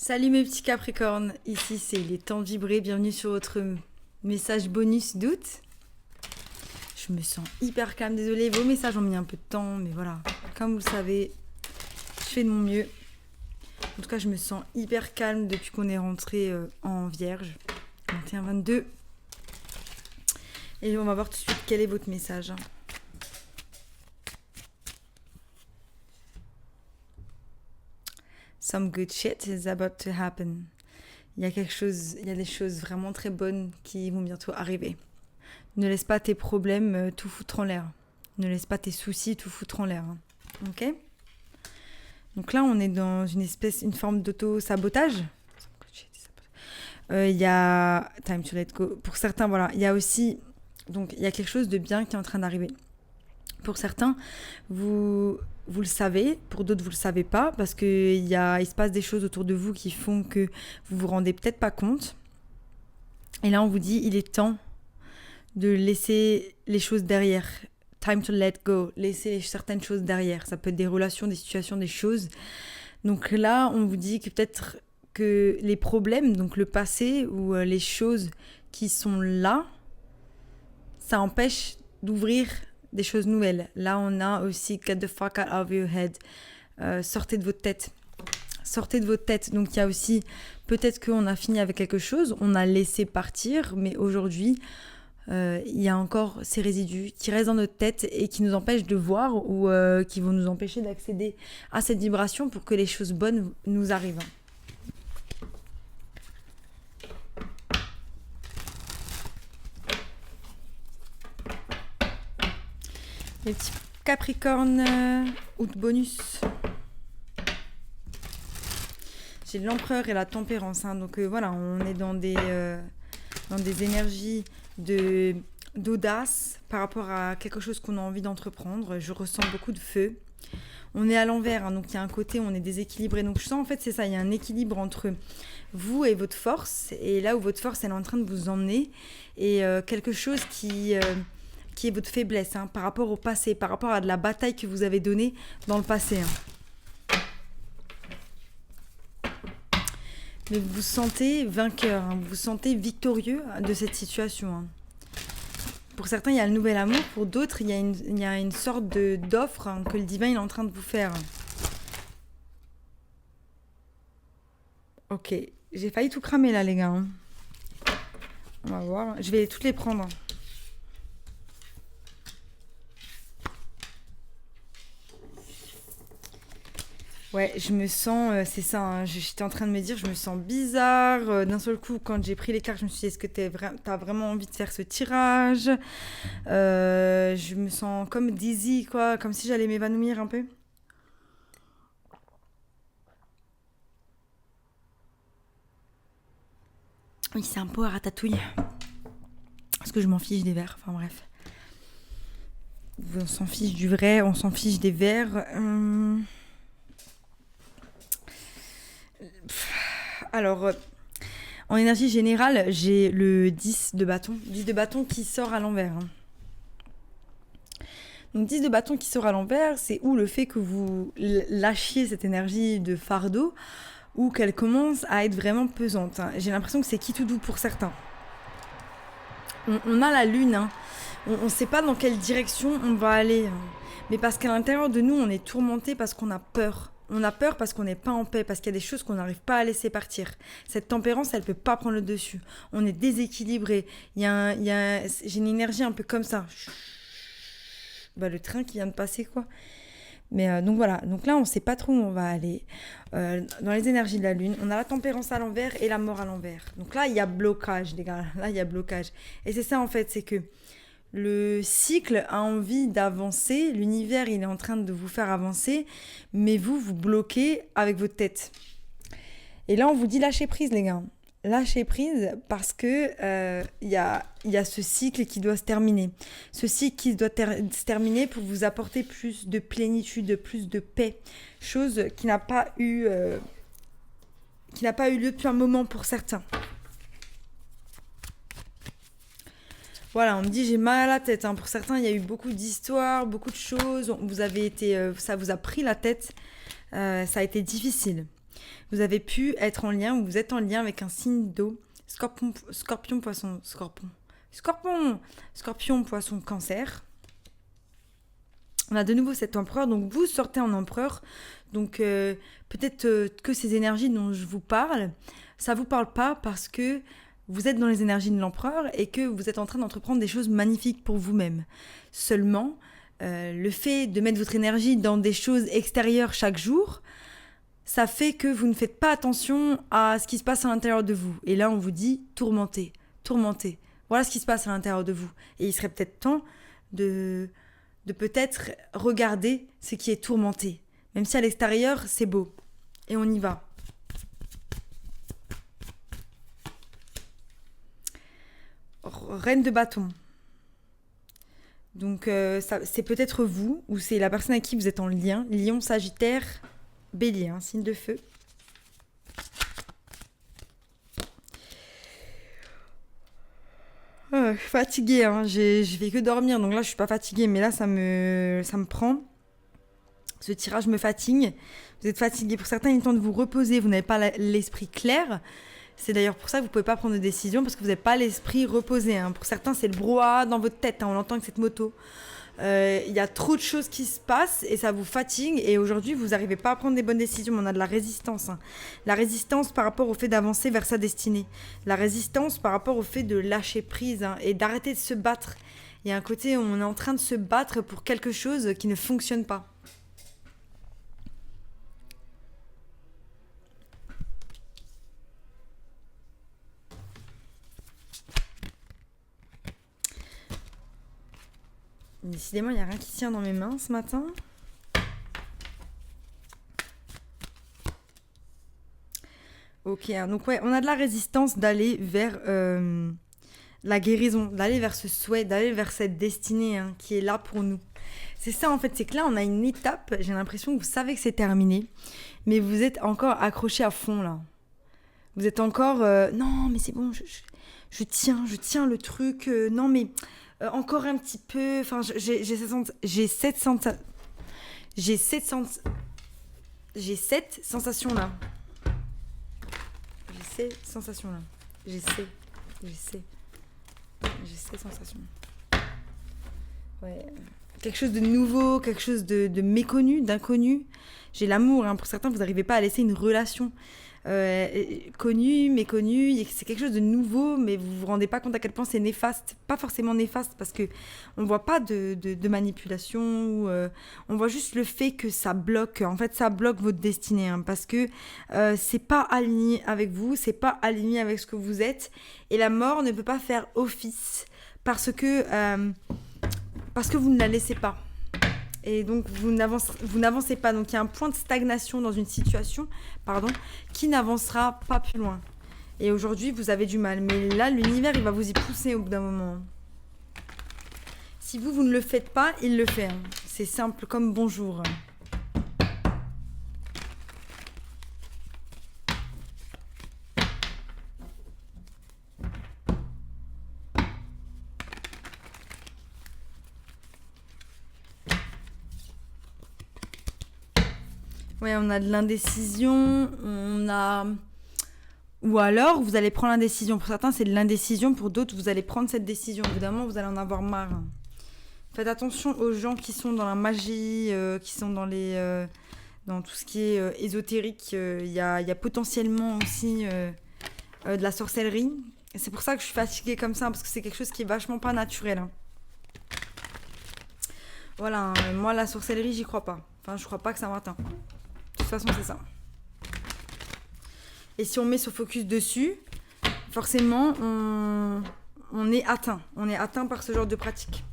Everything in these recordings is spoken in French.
Salut mes petits Capricornes, ici c'est les temps de vibrer, bienvenue sur votre message bonus d'août. Je me sens hyper calme, désolée, vos messages ont mis un peu de temps, mais voilà, comme vous le savez, je fais de mon mieux. En tout cas, je me sens hyper calme depuis qu'on est rentré en Vierge, 21-22. Et on va voir tout de suite quel est votre message. Some good shit is about to happen. Il y a des choses vraiment très bonnes qui vont bientôt arriver. Ne laisse pas tes problèmes tout foutre en l'air. Ne laisse pas tes soucis tout foutre en l'air. Ok ? Donc là, on est dans une forme d'auto-sabotage. Il y a time to let go. Pour certains, voilà, il y a aussi, donc il y a quelque chose de bien qui est en train d'arriver. Pour certains, vous le savez, pour d'autres, vous le savez pas, parce qu'il se passe des choses autour de vous qui font que vous vous rendez peut-être pas compte. Et là, on vous dit, il est temps de laisser les choses derrière. Time to let go. Laisser certaines choses derrière. Ça peut être des relations, des situations, des choses. Donc là, on vous dit que peut-être que les problèmes, donc le passé ou les choses qui sont là, ça empêche d'ouvrir des choses nouvelles. Là, on a aussi get the fuck out of your head. Sortez de votre tête. Sortez de votre tête. Donc, il y a aussi, peut-être qu'on a fini avec quelque chose, on a laissé partir, mais aujourd'hui, il y a encore ces résidus qui restent dans notre tête et qui nous empêchent de voir ou qui vont nous empêcher d'accéder à cette vibration pour que les choses bonnes nous arrivent. Les petits Capricornes, août bonus. J'ai l'empereur et la tempérance. Donc voilà, on est dans des énergies d'audace par rapport à quelque chose qu'on a envie d'entreprendre. Je ressens beaucoup de feu. On est à l'envers, donc il y a un côté où on est déséquilibré. Donc je sens en fait, c'est ça, il y a un équilibre entre vous et votre force. Et là où votre force, elle est en train de vous emmener. Et quelque chose qui est votre faiblesse par rapport au passé, par rapport à de la bataille que vous avez donnée dans le passé. Mais vous vous sentez vainqueur, vous vous sentez victorieux de cette situation. Pour certains, il y a le nouvel amour, pour d'autres, il y a une sorte d'offre que le divin est en train de vous faire. Ok, j'ai failli tout cramer là, les gars. On va voir, je vais toutes les prendre. Ouais, je me sens, c'est ça, j'étais en train de me dire, je me sens bizarre. D'un seul coup, quand j'ai pris les cartes, je me suis dit, est-ce que t'as vraiment envie de faire ce tirage ? Je me sens comme dizzy, quoi, comme si j'allais m'évanouir un peu. Oui, c'est un peu à ratatouille. Parce que je m'en fiche des verts, enfin bref. On s'en fiche du vrai, on s'en fiche des verts. Alors, en énergie générale, j'ai le 10 de bâton. 10 de bâton qui sort à l'envers. Donc 10 de bâton qui sort à l'envers, c'est ou le fait que vous lâchiez cette énergie de fardeau ou qu'elle commence à être vraiment pesante. J'ai l'impression que c'est qui tout doux pour certains. On a la lune, on ne sait pas dans quelle direction on va aller. Mais parce qu'à l'intérieur de nous, on est tourmenté parce qu'on a peur. On a peur parce qu'on n'est pas en paix, parce qu'il y a des choses qu'on n'arrive pas à laisser partir. Cette tempérance, elle ne peut pas prendre le dessus. On est déséquilibré. J'ai une énergie un peu comme ça. Le train qui vient de passer, quoi. Mais donc voilà. Donc là, on ne sait pas trop où on va aller. Dans les énergies de la Lune, on a la tempérance à l'envers et la mort à l'envers. Donc là, il y a blocage, les gars. Là, il y a blocage. Et c'est ça, en fait, c'est que le cycle a envie d'avancer, l'univers il est en train de vous faire avancer, mais vous bloquez avec votre tête. Et là on vous dit lâcher prise les gars, lâcher prise parce que y a ce cycle qui doit se terminer. Ce cycle qui doit se terminer pour vous apporter plus de plénitude, plus de paix, chose qui n'a pas eu lieu depuis un moment pour certains. Voilà, on me dit j'ai mal à la tête. Pour certains, il y a eu beaucoup d'histoires, beaucoup de choses. Ça vous a pris la tête. Ça a été difficile. Vous avez pu être en lien ou vous êtes en lien avec un signe d'eau. Scorpion, poisson, scorpion, poisson, cancer. On a de nouveau cet empereur, donc vous sortez en empereur. Donc peut-être que ces énergies dont je vous parle, ça vous parle pas parce que vous êtes dans les énergies de l'empereur et que vous êtes en train d'entreprendre des choses magnifiques pour vous-même. Seulement, le fait de mettre votre énergie dans des choses extérieures chaque jour, ça fait que vous ne faites pas attention à ce qui se passe à l'intérieur de vous. Et là, on vous dit tourmenter, tourmenter. Voilà ce qui se passe à l'intérieur de vous. Et il serait peut-être temps de peut-être regarder ce qui est tourmenté. Même si à l'extérieur, c'est beau. Et on y va. Reine de bâton. Donc, c'est peut-être vous ou c'est la personne avec qui vous êtes en lien. Lion, Sagittaire, Bélier, signe de feu. Je suis fatiguée, je fais que dormir, donc là je suis pas fatiguée, mais là ça me prend. Ce tirage me fatigue. Vous êtes fatigué. Pour certains, il est temps de vous reposer. Vous n'avez pas l'esprit clair. C'est d'ailleurs pour ça que vous ne pouvez pas prendre de décision parce que vous n'avez pas l'esprit reposé. Pour certains, c'est le brouhaha dans votre tête. On l'entend avec cette moto. Il y a trop de choses qui se passent et ça vous fatigue. Et aujourd'hui, vous n'arrivez pas à prendre des bonnes décisions. Mais on a de la résistance. La résistance par rapport au fait d'avancer vers sa destinée. La résistance par rapport au fait de lâcher prise et d'arrêter de se battre. Il y a un côté où on est en train de se battre pour quelque chose qui ne fonctionne pas. Décidément, il n'y a rien qui tient dans mes mains ce matin. Ok, donc ouais, on a de la résistance d'aller vers la guérison, d'aller vers ce souhait, d'aller vers cette destinée qui est là pour nous. C'est ça en fait, c'est que là on a une étape, j'ai l'impression que vous savez que c'est terminé, mais vous êtes encore accroché à fond là. Vous êtes encore, non mais c'est bon, je tiens le truc, non mais encore un petit peu, enfin j'ai cette sensation là. J'ai cette sensation là. J'ai cette sensation. Ouais. Quelque chose de nouveau, quelque chose de méconnu, d'inconnu. J'ai l'amour. Pour certains, vous n'arrivez pas à laisser une relation connue, méconnue. C'est quelque chose de nouveau, mais vous vous rendez pas compte à quel point c'est néfaste. Pas forcément néfaste, parce que on voit pas de manipulation. On voit juste le fait que ça bloque. En fait, ça bloque votre destinée, parce que c'est pas aligné avec vous, c'est pas aligné avec ce que vous êtes. Et la mort ne peut pas faire office parce que vous ne la laissez pas. Et donc, vous n'avancez pas. Donc, il y a un point de stagnation dans une situation qui n'avancera pas plus loin. Et aujourd'hui, vous avez du mal. Mais là, l'univers, il va vous y pousser au bout d'un moment. Si vous ne le faites pas, il le fait. C'est simple comme bonjour. Ouais, on a de l'indécision, ou alors, vous allez prendre l'indécision. Pour certains, c'est de l'indécision. Pour d'autres, vous allez prendre cette décision. Évidemment, vous allez en avoir marre. Faites attention aux gens qui sont dans la magie, qui sont dans tout ce qui est ésotérique. Il y a potentiellement aussi de la sorcellerie. Et c'est pour ça que je suis fatiguée comme ça, parce que c'est quelque chose qui est vachement pas naturel. Voilà, moi, la sorcellerie, j'y crois pas. Enfin, je crois pas que ça m'atteint. De toute façon, c'est ça. Et si on met ce focus dessus, forcément, on est atteint. On est atteint par ce genre de pratique.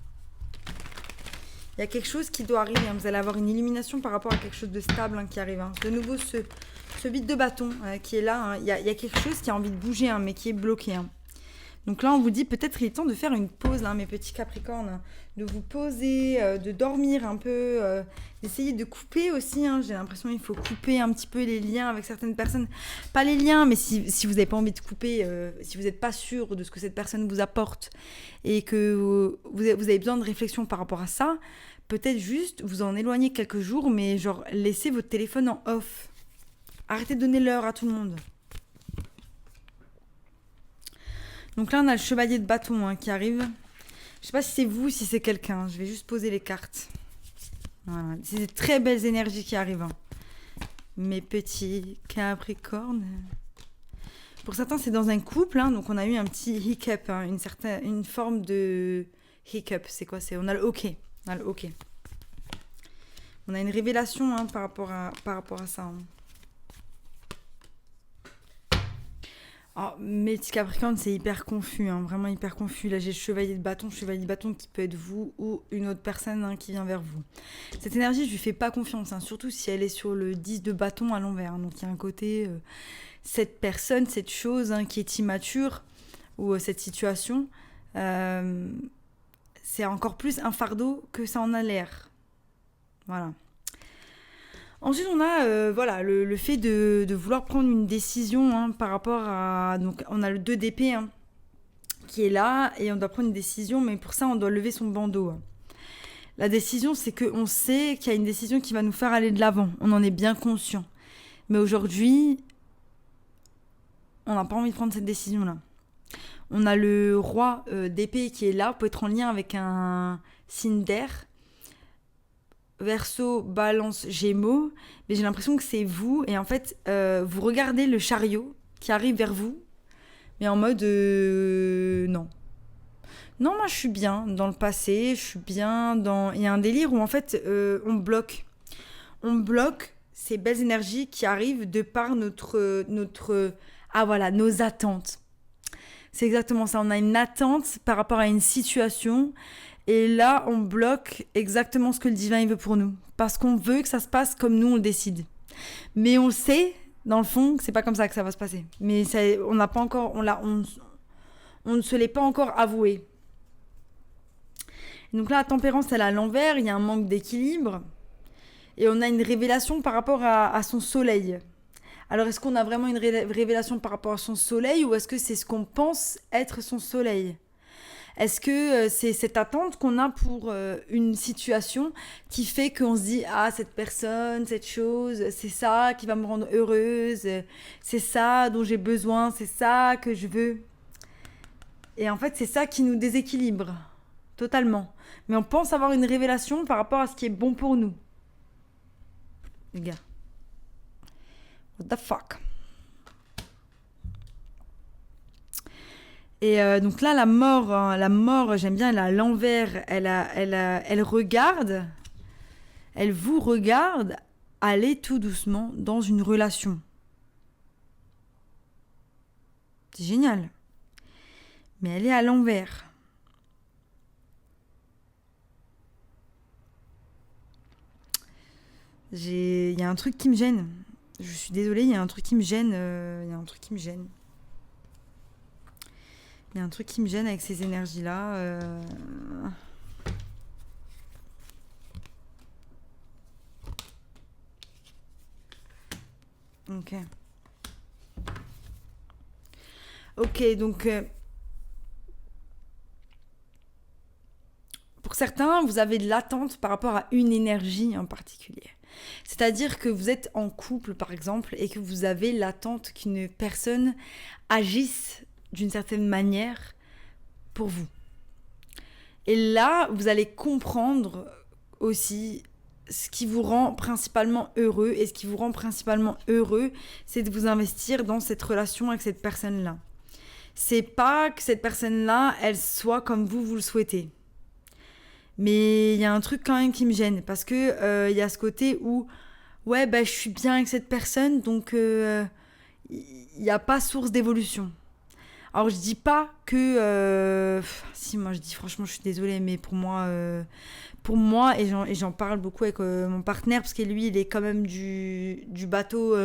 Il y a quelque chose qui doit arriver. Vous allez avoir une illumination par rapport à quelque chose de stable qui arrive. De nouveau, ce vide de bâton qui est là. Il y a quelque chose qui a envie de bouger, mais qui est bloqué. Donc là, on vous dit peut-être il est temps de faire une pause, mes petits Capricornes. De vous poser, de dormir un peu, d'essayer de couper aussi. J'ai l'impression qu'il faut couper un petit peu les liens avec certaines personnes. Pas les liens, mais si vous n'avez pas envie de couper, si vous n'êtes pas sûr de ce que cette personne vous apporte et que vous avez besoin de réflexion par rapport à ça, peut-être juste vous en éloigner quelques jours, mais genre laissez votre téléphone en off. Arrêtez de donner l'heure à tout le monde. Donc là, on a le chevalier de bâton qui arrive. Je sais pas si c'est vous, si c'est quelqu'un. Je vais juste poser les cartes. Voilà. C'est des très belles énergies qui arrivent. Mes petits capricornes. Pour certains, c'est dans un couple. Donc, on a eu un petit hiccup. Une forme de hiccup. C'est quoi? On a le OK. On a une révélation par rapport à ça. Oh, mes petits capricornes, c'est hyper confus, vraiment hyper confus. Là, j'ai le chevalier de bâton qui peut être vous ou une autre personne qui vient vers vous. Cette énergie, je lui fais pas confiance, surtout si elle est sur le 10 de bâton à l'envers. Donc, il y a un côté, cette personne, cette chose qui est immature, ou cette situation, c'est encore plus un fardeau que ça en a l'air. Voilà. Ensuite, on a le fait de vouloir prendre une décision par rapport à... Donc, on a le 2 d'épée qui est là et on doit prendre une décision, mais pour ça, on doit lever son bandeau. La décision, c'est qu'on sait qu'il y a une décision qui va nous faire aller de l'avant. On en est bien conscient. Mais aujourd'hui, on n'a pas envie de prendre cette décision-là. On a le roi d'épée qui est là pour être en lien avec un signe d'air. Verseau, balance, gémeaux, mais j'ai l'impression que c'est vous, et en fait, vous regardez le chariot qui arrive vers vous, mais en mode non. Non, moi je suis bien dans le passé, je suis bien dans... Il y a un délire où en fait, on bloque ces belles énergies qui arrivent de par nos attentes. C'est exactement ça, on a une attente par rapport à une situation. Et là, on bloque exactement ce que le divin il veut pour nous. Parce qu'on veut que ça se passe comme nous, on le décide. Mais on le sait, dans le fond, que c'est pas comme ça que ça va se passer. Mais on n'a pas encore... On ne se l'est pas encore avoué. Donc là, la tempérance, elle est à l'envers. Il y a un manque d'équilibre. Et on a une révélation par rapport à son soleil. Alors, est-ce qu'on a vraiment une révélation par rapport à son soleil, ou est-ce que c'est ce qu'on pense être son soleil ? Est-ce que c'est cette attente qu'on a pour une situation qui fait qu'on se dit « Ah, cette personne, cette chose, c'est ça qui va me rendre heureuse, c'est ça dont j'ai besoin, c'est ça que je veux. » Et en fait, c'est ça qui nous déséquilibre, totalement. Mais on pense avoir une révélation par rapport à ce qui est bon pour nous. Les gars. What the fuck? Et donc là, la mort, j'aime bien, elle est à l'envers, elle regarde, elle vous regarde aller tout doucement dans une relation. C'est génial. Mais elle est à l'envers. Il y a un truc qui me gêne. Je suis désolée, il y a un truc qui me gêne. Il y a un truc qui me gêne avec ces énergies-là. Ok, donc... pour certains, vous avez de l'attente par rapport à une énergie en particulier. C'est-à-dire que vous êtes en couple, par exemple, et que vous avez l'attente qu'une personne agisse d'une certaine manière pour vous. Et là, vous allez comprendre aussi ce qui vous rend principalement heureux. Et ce qui vous rend principalement heureux, c'est de vous investir dans cette relation avec cette personne-là. C'est pas que cette personne-là, elle soit comme vous le souhaitez. Mais il y a un truc quand même qui me gêne, parce que y a ce côté où je suis bien avec cette personne, donc il n'y a pas source d'évolution. Alors je dis pas que si, moi je dis franchement, je suis désolée, mais pour moi et j'en parle beaucoup avec mon partenaire, parce que lui il est quand même du bateau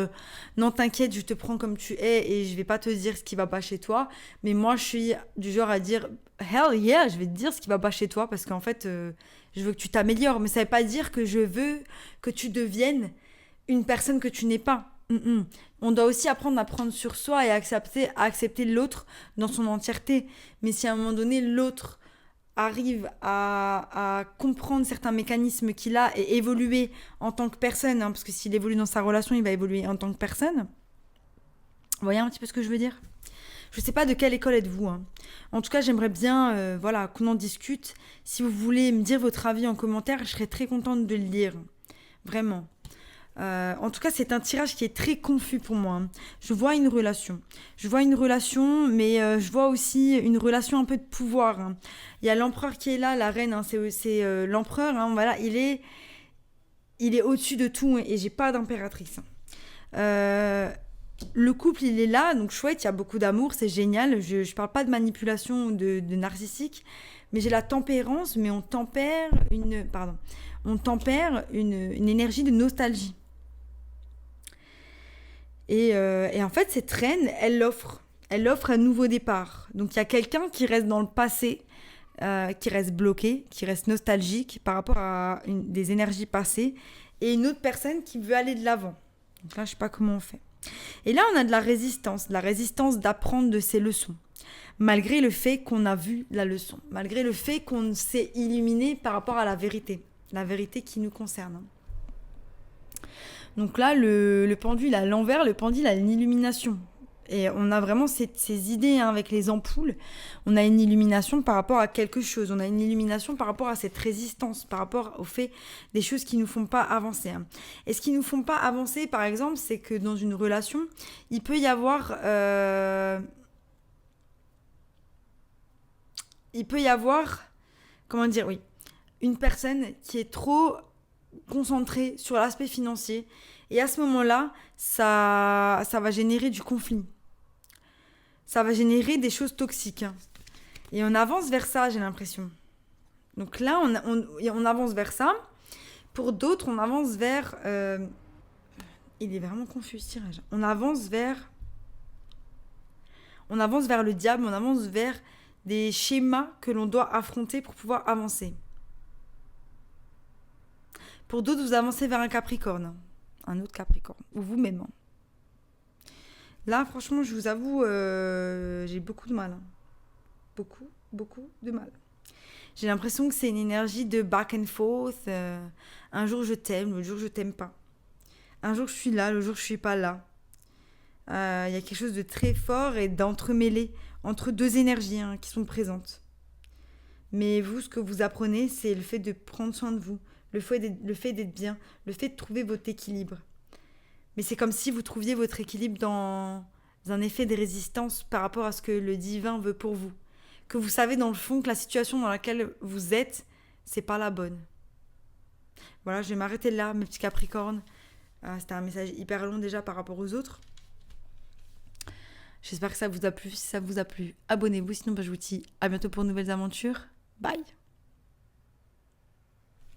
non t'inquiète, je te prends comme tu es et je vais pas te dire ce qui va pas chez toi. Mais moi je suis du genre à dire hell yeah, je vais te dire ce qui va pas chez toi, parce qu'en fait je veux que tu t'améliores, mais ça veut pas dire que je veux que tu deviennes une personne que tu n'es pas. On doit aussi apprendre à prendre sur soi et à accepter l'autre dans son entièreté. Mais si à un moment donné l'autre arrive à comprendre certains mécanismes qu'il a et évoluer en tant que personne, hein, parce que s'il évolue dans sa relation, il va évoluer en tant que personne. Vous voyez un petit peu ce que je veux dire ? Je ne sais pas de quelle école êtes-vous. Hein. En tout cas, j'aimerais bien qu'on en discute. Si vous voulez me dire votre avis en commentaire, je serais très contente de le lire. Vraiment. En tout cas, c'est un tirage qui est très confus pour moi. Hein. Je vois une relation. Mais je vois aussi une relation un peu de pouvoir. Hein. Il y a l'empereur qui est là, la reine, hein, c'est l'empereur. Hein, voilà, il est au-dessus de tout, hein, et j'ai pas d'impératrice. Le couple, il est là, donc chouette, il y a beaucoup d'amour, c'est génial. Je parle pas de manipulation ou de narcissique, mais j'ai la tempérance, mais on tempère une énergie de nostalgie. Et en fait, cette reine, elle offre un nouveau départ. Donc il y a quelqu'un qui reste dans le passé, qui reste bloqué, qui reste nostalgique par rapport à des énergies passées, et une autre personne qui veut aller de l'avant. Donc là, je sais pas comment on fait. Et là, on a de la résistance d'apprendre de ses leçons, malgré le fait qu'on a vu la leçon, malgré le fait qu'on s'est illuminé par rapport à la vérité qui nous concerne. Donc là, le pendule à l'envers, le pendule a une illumination. Et on a vraiment ces idées, hein, avec les ampoules. On a une illumination par rapport à quelque chose. On a une illumination par rapport à cette résistance, par rapport au fait des choses qui ne nous font pas avancer. Hein. Et ce qui ne nous font pas avancer, par exemple, c'est que dans une relation, il peut y avoir... comment dire, oui. Une personne qui est trop concentrée sur l'aspect financier. Et à ce moment-là, ça va générer du conflit. Ça va générer des choses toxiques. Et on avance vers ça, j'ai l'impression. Donc là, on avance vers ça. Pour d'autres, on avance vers... Il est vraiment confus, ce tirage. On avance vers le diable, on avance vers des schémas que l'on doit affronter pour pouvoir avancer. Pour d'autres, vous avancez vers un Capricorne. Un autre Capricorne. Ou vous-même. Là, franchement, je vous avoue, j'ai beaucoup de mal. Hein. Beaucoup de mal. J'ai l'impression que c'est une énergie de back and forth. Un jour, je t'aime, l'autre jour, je t'aime pas. Un jour, je suis là, l'autre jour, je suis pas là. Il y a quelque chose de très fort et d'entremêlé entre deux énergies, hein, qui sont présentes. Mais vous, ce que vous apprenez, c'est le fait de prendre soin de vous, le fait d'être bien, le fait de trouver votre équilibre. Mais c'est comme si vous trouviez votre équilibre dans un effet de résistance par rapport à ce que le divin veut pour vous. Que vous savez dans le fond que la situation dans laquelle vous êtes, c'est pas la bonne. Voilà, je vais m'arrêter là, mes petits Capricornes. C'était un message hyper long déjà par rapport aux autres. J'espère que ça vous a plu. Si ça vous a plu, abonnez-vous. Sinon, je vous dis à bientôt pour de nouvelles aventures. Bye!